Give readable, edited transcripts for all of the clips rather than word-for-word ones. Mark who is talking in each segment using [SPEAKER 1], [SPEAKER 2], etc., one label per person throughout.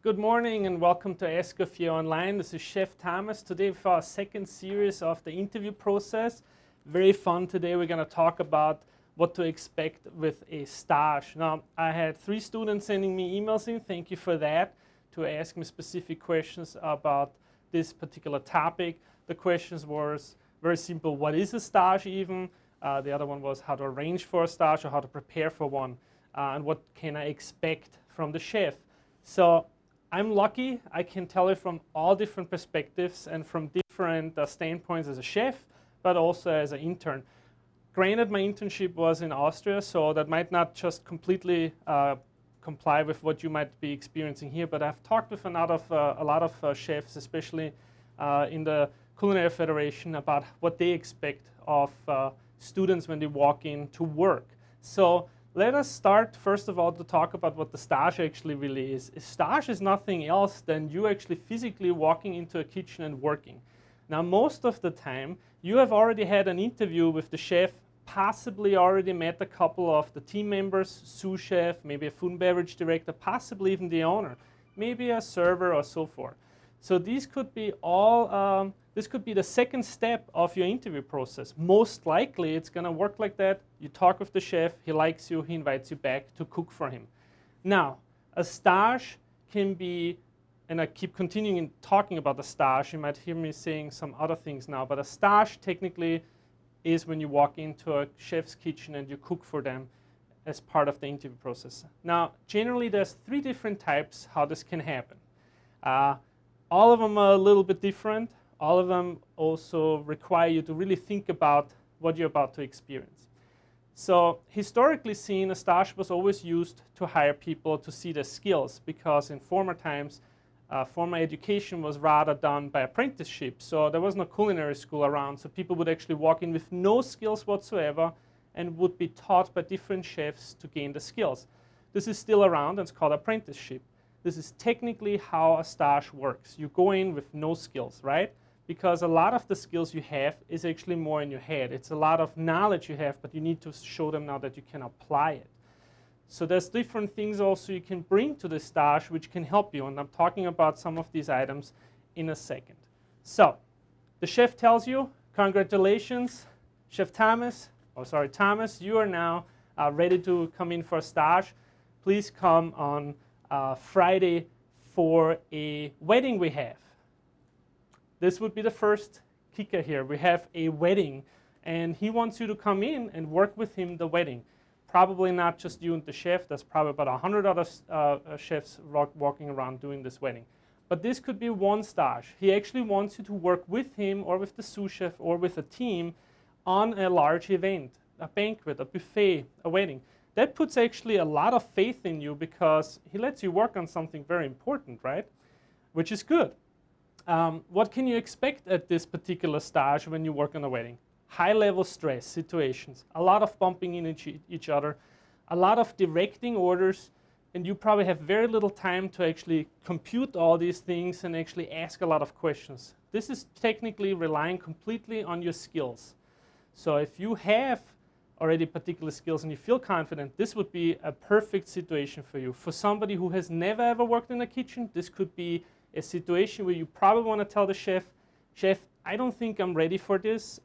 [SPEAKER 1] Good morning and welcome to Escoffier Online. This is Chef Thomas. Today for our second series of the interview process. Very fun today. We're going to talk about what to expect with a stage. Now, I had 3 students sending me emails in. Thank you for that, to ask me specific questions about this particular topic. The questions were very simple. What is a stage even? The other one was how to arrange for a stage or how to prepare for one. And what can I expect from the chef? So I'm lucky. I can tell it from all different perspectives and from different standpoints as a chef, but also as an intern. Granted, my internship was in Austria, so that might not just completely comply with what you might be experiencing here, but I've talked with a lot of chefs, especially in the Culinary Federation, about what they expect of students when they walk in to work. So let us start, first of all, to talk about what the stage actually really is. A stage is nothing else than you actually physically walking into a kitchen and working. Now, most of the time, you have already had an interview with the chef, possibly already met a couple of the team members, sous chef, maybe a food and beverage director, possibly even the owner, maybe a server or so forth. So these could be all, this could be the second step of your interview process. Most likely it's going to work like that. You talk with the chef, he likes you, he invites you back to cook for him. Now, a stage can be, and I keep continuing talking about the stage, you might hear me saying some other things now, but a stage technically is when you walk into a chef's kitchen and you cook for them as part of the interview process. Now, generally there's 3 different types how this can happen. All of them are a little bit different. All of them also require you to really think about what you're about to experience. So historically seen, a stage was always used to hire people to see their skills, because in former times, former education was rather done by apprenticeship. So there was no culinary school around, so people would actually walk in with no skills whatsoever and would be taught by different chefs to gain the skills. This is still around and it's called apprenticeship. This is technically how a stage works. You go in with no skills, right? Because a lot of the skills you have is actually more in your head. It's a lot of knowledge you have, but you need to show them now that you can apply it. So there's different things also you can bring to the stage which can help you, and I'm talking about some of these items in a second. So the chef tells you, congratulations, Chef Thomas, Thomas, you are now ready to come in for a stage. Please come on Friday for a wedding we have. This would be the first kicker here. We have a wedding, and he wants you to come in and work with him the wedding. Probably not just you and the chef. There's probably about 100 other chefs walking around doing this wedding. But this could be one stage. He actually wants you to work with him or with the sous chef or with a team on a large event, a banquet, a buffet, a wedding. That puts actually a lot of faith in you, because he lets you work on something very important, right? Which is good. What can you expect at this particular stage when you work on a wedding? High-level stress situations, a lot of bumping into each other, a lot of directing orders, and you probably have very little time to actually compute all these things and actually ask a lot of questions. This is technically relying completely on your skills. So if you have already particular skills and you feel confident, this would be a perfect situation for you. For somebody who has never ever worked in a kitchen, this could be a situation where you probably want to tell the chef, I don't think I'm ready for this.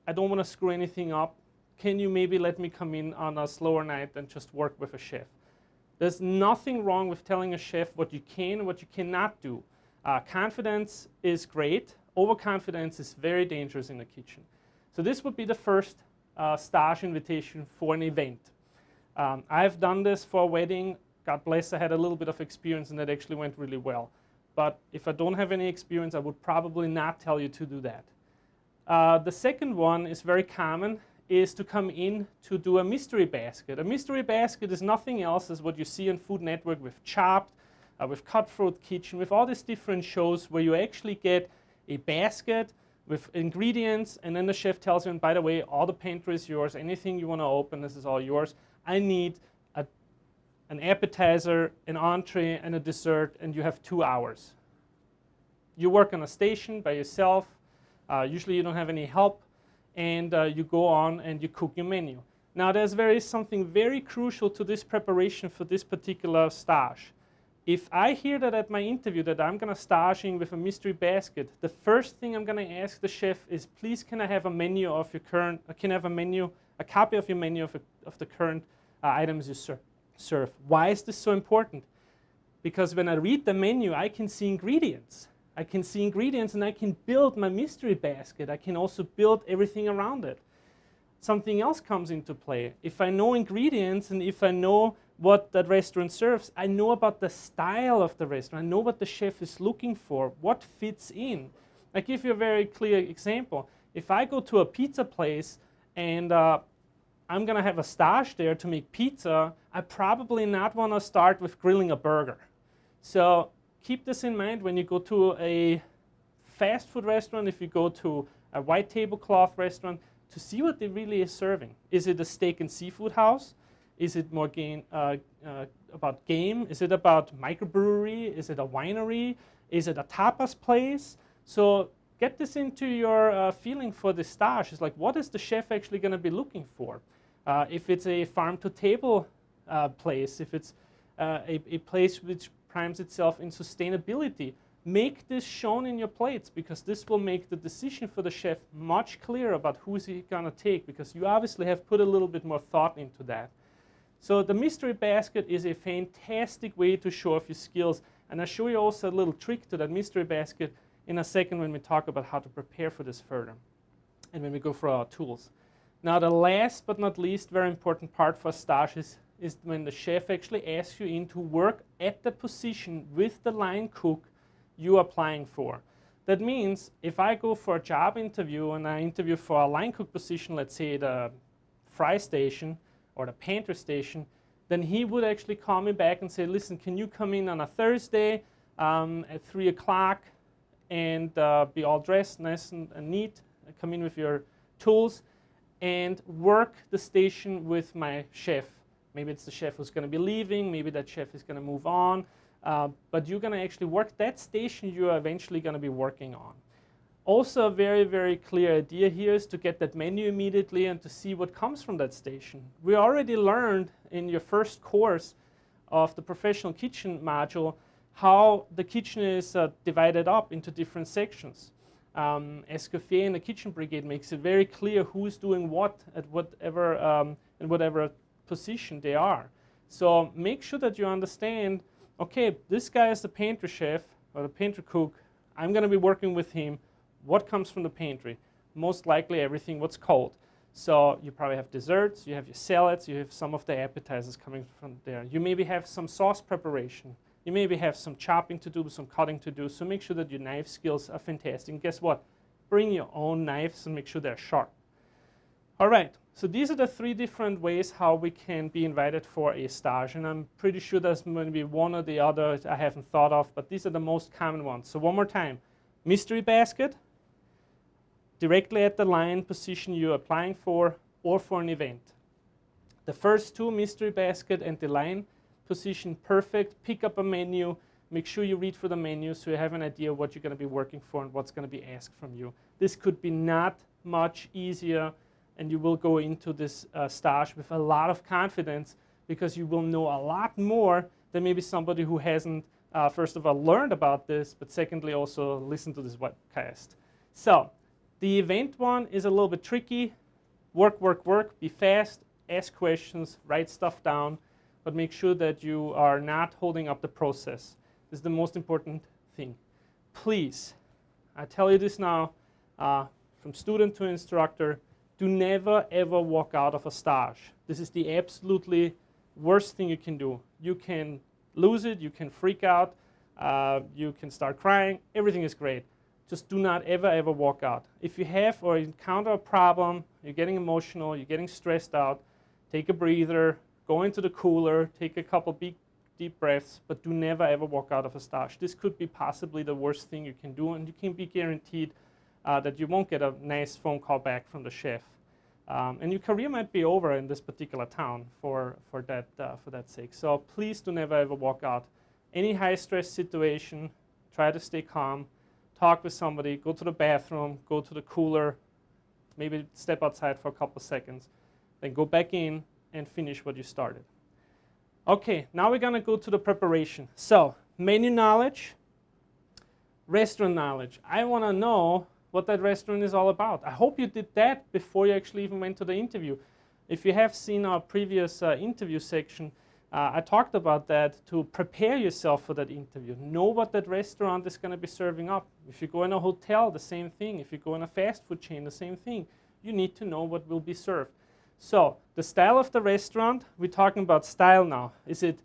[SPEAKER 1] I don't want to screw anything up. Can you maybe let me come in on a slower night and just work with a chef? There's nothing wrong with telling a chef what you can and what you cannot do. Confidence is great. Overconfidence is very dangerous in the kitchen. So this would be the first stage invitation for an event. I've done this for a wedding. God bless, I had a little bit of experience and that actually went really well. But if I don't have any experience, I would probably not tell you to do that. The second one is very common, is to come in to do a mystery basket. A mystery basket is nothing else as what you see on Food Network with Chopped, with Cutthroat Kitchen, with all these different shows where you actually get a basket with ingredients, and then the chef tells you, and by the way, all the pantry is yours, anything you want to open, this is all yours. I need an appetizer, an entree, and a dessert, and you have 2 hours. You work on a station by yourself. Usually you don't have any help, and you go on and you cook your menu. Now there's something very crucial to this preparation for this particular stage. If I hear that at my interview that I'm going to staging with a mystery basket, the first thing I'm going to ask the chef is, please can I have a menu of your current, can I have a copy of your menu of the current items you serve. Why is this so important? Because when I read the menu, I can see ingredients. I can see ingredients and I can build my mystery basket. I can also build everything around it. Something else comes into play. If I know ingredients and if I know what that restaurant serves, I know about the style of the restaurant. I know what the chef is looking for, what fits in. I give you a very clear example. If I go to a pizza place and I'm going to have a stage there to make pizza, I probably not want to start with grilling a burger. So keep this in mind when you go to a fast food restaurant, if you go to a white tablecloth restaurant, to see what they really is serving. Is it a steak and seafood house? Is it more about game? Is it about microbrewery? Is it a winery? Is it a tapas place? So get this into your feeling for the stage. It's like, what is the chef actually going to be looking for? If it's a farm-to-table place, if it's a place which primes itself in sustainability, make this shown in your plates, because this will make the decision for the chef much clearer about who's he going to take, because you obviously have put a little bit more thought into that. So the mystery basket is a fantastic way to show off your skills, and I'll show you also a little trick to that mystery basket in a second when we talk about how to prepare for this further and when we go through our tools. Now the last but not least very important part for stages is when the chef actually asks you in to work at the position with the line cook you are applying for. That means if I go for a job interview and I interview for a line cook position, let's say the fry station or the pantry station, then he would actually call me back and say, listen, can you come in on a Thursday at 3 o'clock and be all dressed nice and neat, come in with your tools and work the station with my chef. Maybe it's the chef who's going to be leaving, maybe that chef is going to move on, but you're going to actually work that station you are eventually going to be working on. Also a very, very clear idea here is to get that menu immediately and to see what comes from that station. We already learned in your first course of the professional kitchen module how the kitchen is divided up into different sections. Escoffier and the kitchen brigade makes it very clear who's doing what at whatever in whatever position they are. So make sure that you understand, okay, this guy is the pantry chef or the pantry cook. I'm going to be working with him. What comes from the pantry? Most likely everything what's cold. So you probably have desserts, you have your salads, you have some of the appetizers coming from there. You maybe have some sauce preparation. You maybe have some chopping to do, some cutting to do. So make sure that your knife skills are fantastic. And guess what? Bring your own knives and make sure they're sharp. All right, so these are the 3 different ways how we can be invited for a stage. And I'm pretty sure there's going to be one or the other I haven't thought of, but these are the most common ones. So one more time, mystery basket, directly at the line position you're applying for, or for an event. The first 2, mystery basket and the line position, perfect. Pick up a menu. Make sure you read through the menu so you have an idea of what you're going to be working for and what's going to be asked from you. This could be not much easier, and you will go into this stage with a lot of confidence because you will know a lot more than maybe somebody who hasn't, first of all, learned about this, but secondly, also listened to this webcast. So the event one is a little bit tricky. Work, work, work. Be fast. Ask questions. Write stuff down. But make sure that you are not holding up the process. This is the most important thing. Please, I tell you this now, from student to instructor, do never ever walk out of a stage. This is the absolutely worst thing you can do. You can lose it, you can freak out, you can start crying, everything is great. Just do not ever, ever walk out. If you have or encounter a problem, you're getting emotional, you're getting stressed out, take a breather, go into the cooler, take a couple deep breaths, but do never ever walk out of a stage. This could be possibly the worst thing you can do, and you can be guaranteed that you won't get a nice phone call back from the chef. And your career might be over in this particular town for that sake. So please do never ever walk out. Any high stress situation, try to stay calm, talk with somebody, go to the bathroom, go to the cooler, maybe step outside for a couple seconds, then go back in and finish what you started. Okay, now we're going to go to the preparation. So, menu knowledge, restaurant knowledge. I want to know what that restaurant is all about. I hope you did that before you actually even went to the interview. If you have seen our previous interview section, I talked about that to prepare yourself for that interview. Know what that restaurant is going to be serving up. If you go in a hotel, the same thing. If you go in a fast food chain, the same thing. You need to know what will be served. So, the style of the restaurant, we're talking about style now. Is it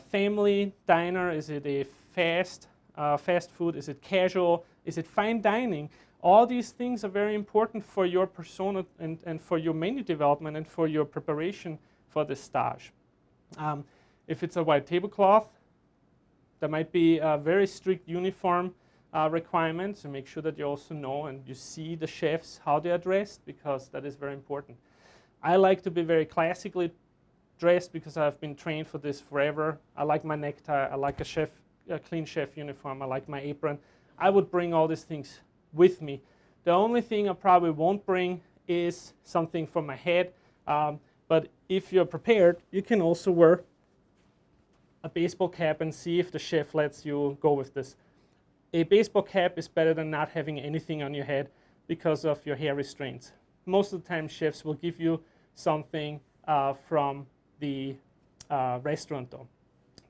[SPEAKER 1] family diner? Is it a fast food? Is it casual? Is it fine dining? All these things are very important for your persona and for your menu development and for your preparation for the stage. If it's a white tablecloth, there might be a very strict uniform requirements, so make sure that you also know and you see the chefs how they are dressed, because that is very important. I like to be very classically dressed because I've been trained for this forever. I like my necktie, I like a clean chef uniform, I like my apron. I would bring all these things with me. The only thing I probably won't bring is something for my head, but if you're prepared, you can also wear a baseball cap and see if the chef lets you go with this. A baseball cap is better than not having anything on your head because of your hair restraints. Most of the time, chefs will give you something from the restaurant, though.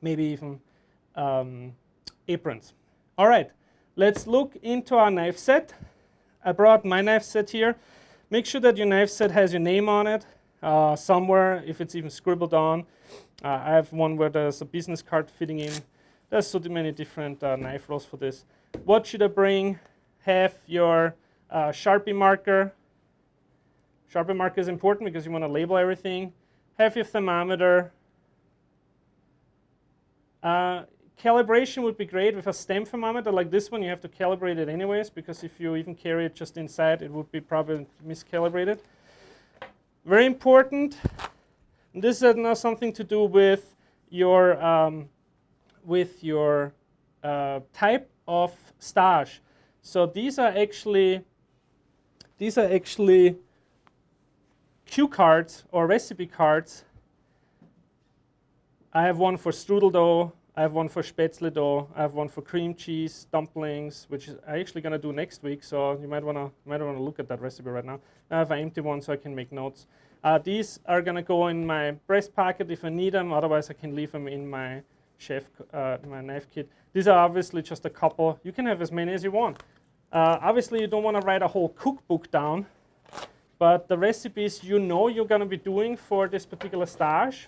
[SPEAKER 1] Maybe even aprons. All right, let's look into our knife set. I brought my knife set here. Make sure that your knife set has your name on it somewhere, if it's even scribbled on. I have one where there's a business card fitting in. There's so many different knife rolls for this. What should I bring? Have your Sharpie marker. Sharpie marker is important because you want to label everything. Have your thermometer. Calibration would be great with a stem thermometer like this one. You have to calibrate it anyways, because if you even carry it just inside, it would be probably miscalibrated. Very important. And this has now something to do with your type of stage. So these are actually cue cards or recipe cards. I have one for strudel dough. I have one for spätzle dough. I have one for cream cheese dumplings, which is I'm actually going to do next week. So you might want to look at that recipe right now. I have an empty one so I can make notes. These are going to go in my breast pocket if I need them. Otherwise, I can leave them in my my knife kit. These are obviously just a couple. You can have as many as you want. Obviously, you don't want to write a whole cookbook down, but the recipes you're going to be doing for this particular stage,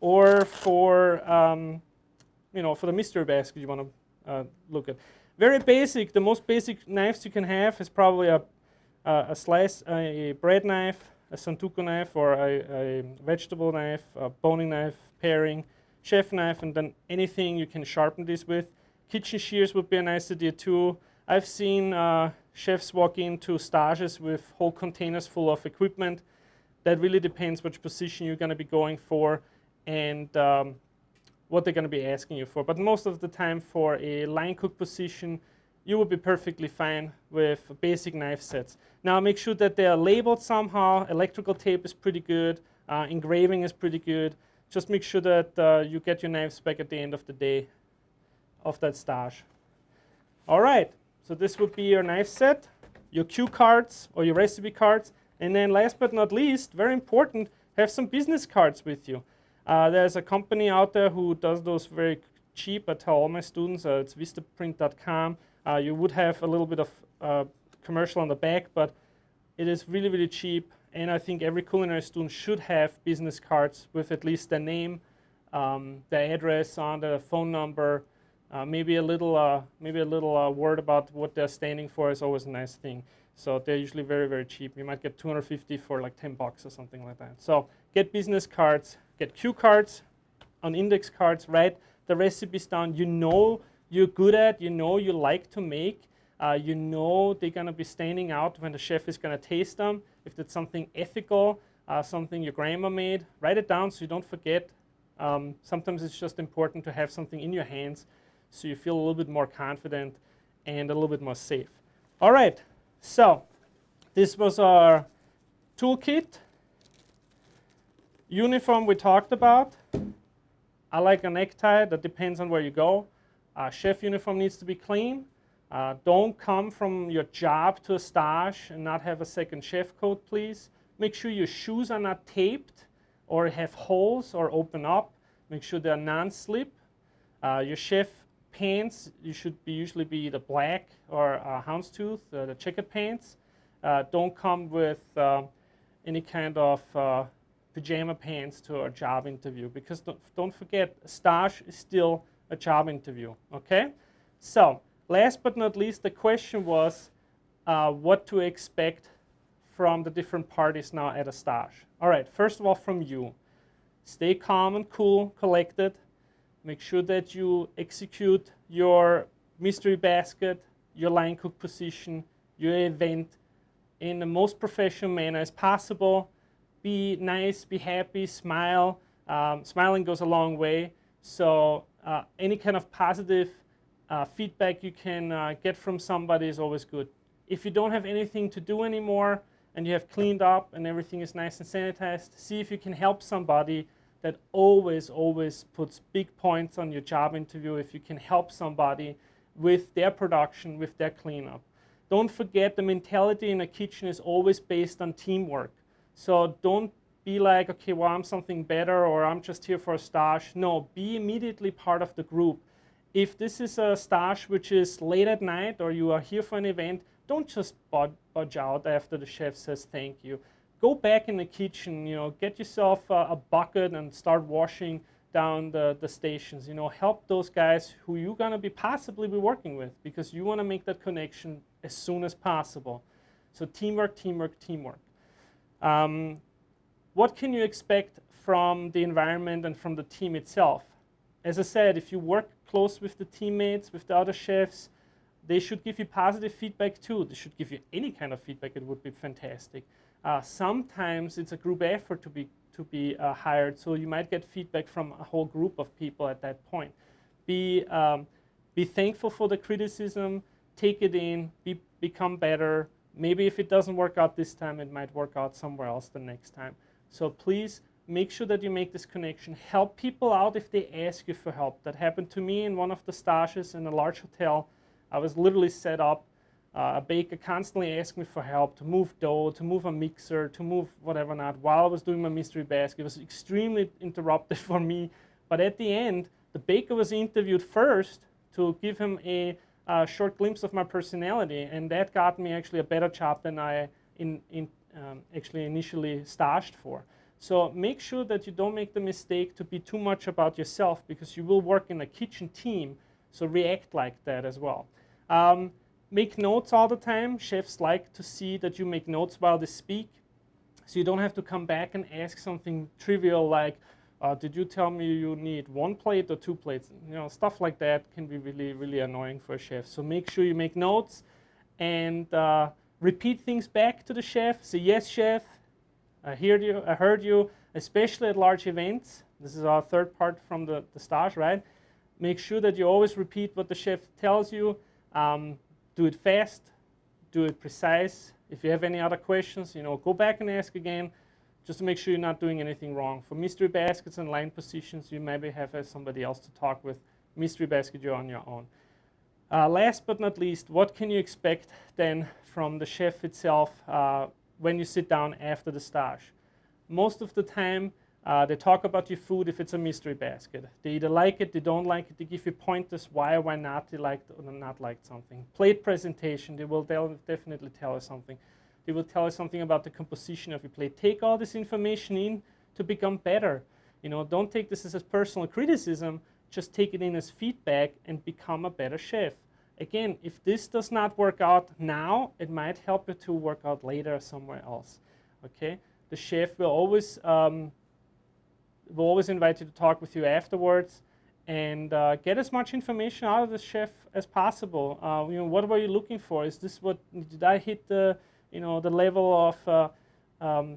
[SPEAKER 1] or for for the mystery basket you want to look at. Very basic. The most basic knives you can have is probably a bread knife, a santoku knife, or a vegetable knife, a boning knife, paring, chef knife, and then anything you can sharpen this with. Kitchen shears would be a nice idea too. I've seen chefs walk into stages with whole containers full of equipment. That really depends which position you're going to be going for and what they're going to be asking you for. But most of the time for a line cook position, you will be perfectly fine with basic knife sets. Now make sure that they are labeled somehow. Electrical tape is pretty good. Engraving is pretty good. Just make sure that you get your knives back at the end of the day of that stage. All right, so this would be your knife set, your cue cards or your recipe cards. And then last but not least, very important, have some business cards with you. There's a company out there who does those very cheap. I tell all my students, it's vistaprint.com. You would have a little bit of commercial on the back, but it is really, really cheap. And I think every culinary student should have business cards with at least their name, their address on, their phone number, maybe a little word about what they're standing for is always a nice thing. So they're usually very, very cheap. You might get 250 for like $10 or something like that. So get business cards, get cue cards, on index cards, write the recipes down you know you're good at, you know you like to make, you know they're going to be standing out when the chef is going to taste them. If it's something ethical, something your grandma made, write it down so you don't forget. Sometimes it's just important to have something in your hands so you feel a little bit more confident and a little bit more safe. All right, so this was our toolkit. Uniform we talked about. I like a necktie. That depends on where you go. Chef uniform needs to be clean. Don't come from your job to a stage and not have a second chef coat, please. Make sure your shoes are not taped or have holes or open up. Make sure they're non-slip. Your chef pants, you should usually be either black or houndstooth, the checkered pants. Don't come with any kind of pajama pants to a job interview, because don't forget, a stage is still a job interview, okay? So, last but not least, the question was what to expect from the different parties now at a stage. All right, first of all, from you. Stay calm and cool, collected. Make sure that you execute your mystery basket, your line cook position, your event in the most professional manner as possible. Be nice, be happy, smile. Smiling goes a long way. So any kind of positive feedback you can get from somebody is always good. If you don't have anything to do anymore and you have cleaned up and everything is nice and sanitized, see if you can help somebody. That always puts big points on your job interview if you can help somebody with their production, with their cleanup. Don't forget, the mentality in a kitchen is always based on teamwork. So don't be like, okay, well, I'm something better, or I'm just here for a stage. No, be immediately part of the group. If this is a stage which is late at night, or you are here for an event, don't just budge out after the chef says thank you. Go back in the kitchen, get yourself a bucket and start washing down the stations. Help those guys who you're going to possibly be working with, because you want to make that connection as soon as possible. So teamwork, teamwork, teamwork. What can you expect from the environment and from the team itself? As I said, if you work close with the teammates, with the other chefs, they should give you positive feedback too. They should give you any kind of feedback. It would be fantastic. Sometimes it's a group effort to be hired, so you might get feedback from a whole group of people at that point. Be thankful for the criticism, take it in, become better. Maybe if it doesn't work out this time, it might work out somewhere else the next time. So please make sure that you make this connection. Help people out if they ask you for help. That happened to me in one of the stages in a large hotel. I was literally set up. A baker constantly asked me for help to move dough, to move a mixer, to move whatever not, while I was doing my mystery basket. It was extremely interruptive for me. But at the end, the baker was interviewed first to give him a short glimpse of my personality, and that got me actually a better job than I actually initially staged for. So make sure that you don't make the mistake to be too much about yourself, because you will work in a kitchen team, so react like that as well. Make notes all the time. Chefs like to see that you make notes while they speak, so you don't have to come back and ask something trivial like, did you tell me you need 1 plate or 2 plates? Stuff like that can be really, really annoying for a chef. So make sure you make notes and repeat things back to the chef. Say, yes, chef, I heard you, especially at large events. This is our third part from the stage, right? Make sure that you always repeat what the chef tells you. Do it fast, do it precise. If you have any other questions, go back and ask again, just to make sure you're not doing anything wrong. For mystery baskets and line positions, you maybe have somebody else to talk with. Mystery basket, you're on your own. Last but not least, what can you expect then from the chef itself when you sit down after the stage? Most of the time, they talk about your food if it's a mystery basket. They either like it, they don't like it, they give you pointers why not they liked or not liked something. Plate presentation, they will definitely tell us something. They will tell us something about the composition of your plate. Take all this information in to become better. Don't take this as a personal criticism, just take it in as feedback and become a better chef. Again, if this does not work out now, it might help you to work out later somewhere else. Okay? The chef will always invite you to talk with you afterwards and get as much information out of the chef as possible. What were you looking for? Is this did I hit the level of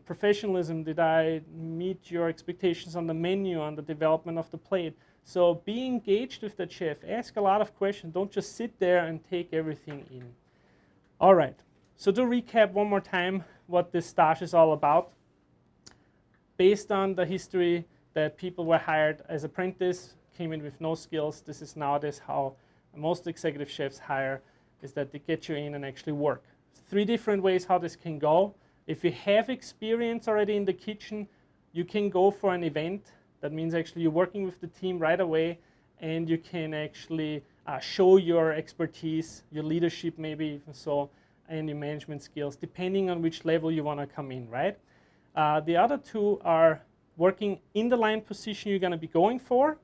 [SPEAKER 1] professionalism? Did I meet your expectations on the menu, on the development of the plate? So be engaged with the chef. Ask a lot of questions. Don't just sit there and take everything in. All right. So to recap one more time what this stage is all about. Based on the history, that people were hired as apprentice, came in with no skills. This is nowadays how most executive chefs hire, is that they get you in and actually work. 3 different ways how this can go. If you have experience already in the kitchen, you can go for an event. That means actually you're working with the team right away, and you can actually show your expertise, your leadership maybe even so, and your management skills, depending on which level you want to come in, right? The other 2 are working in the line position you're going to be going for.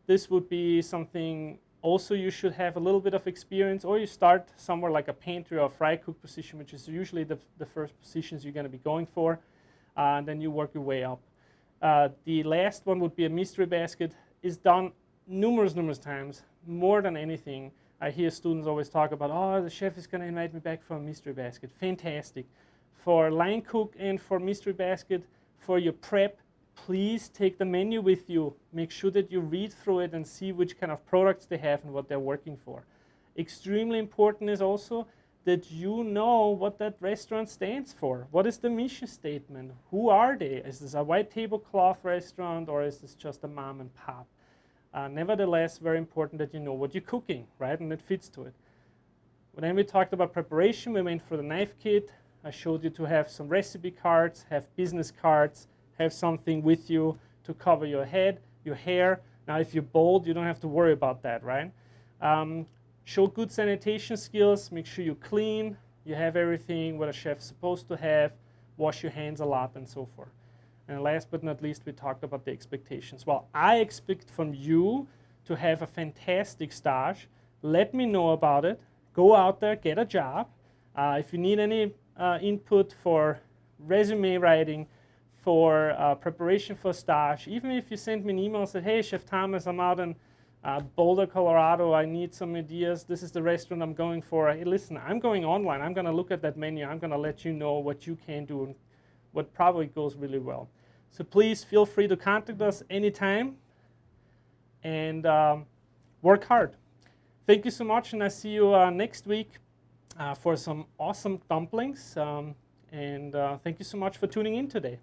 [SPEAKER 1] This would be something also you should have a little bit of experience, or you start somewhere like a pantry or fry cook position, which is usually the first positions you're going to be going for, and then you work your way up. The last one would be a mystery basket. Is done numerous times, more than anything. I hear students always talk about, oh, the chef is going to invite me back for a mystery basket. Fantastic. For line cook and for mystery basket, for your prep, please take the menu with you. Make sure that you read through it and see which kind of products they have and what they're working for. Extremely important is also that you know what that restaurant stands for. What is the mission statement? Who are they? Is this a white tablecloth restaurant, or is this just a mom and pop? Nevertheless, very important that you know what you're cooking, right? And it fits to it. Then we talked about preparation. We went for the knife kit. I showed you to have some recipe cards, have business cards, have something with you to cover your head, your hair. Now, if you're bald, you don't have to worry about that, right? Show good sanitation skills. Make sure you clean. You have everything what a chef's supposed to have. Wash your hands a lot and so forth. And last but not least, we talked about the expectations. Well, I expect from you to have a fantastic stage. Let me know about it. Go out there, get a job. If you need any input for resume writing, for preparation for stage, even if you send me an email and say, hey, Chef Thomas, I'm out in Boulder, Colorado. I need some ideas. This is the restaurant I'm going for. Hey, listen, I'm going online. I'm going to look at that menu. I'm going to let you know what you can do and what probably goes really well. So please feel free to contact us anytime, and work hard. Thank you so much, and I see you next week for some awesome dumplings. And thank you so much for tuning in today.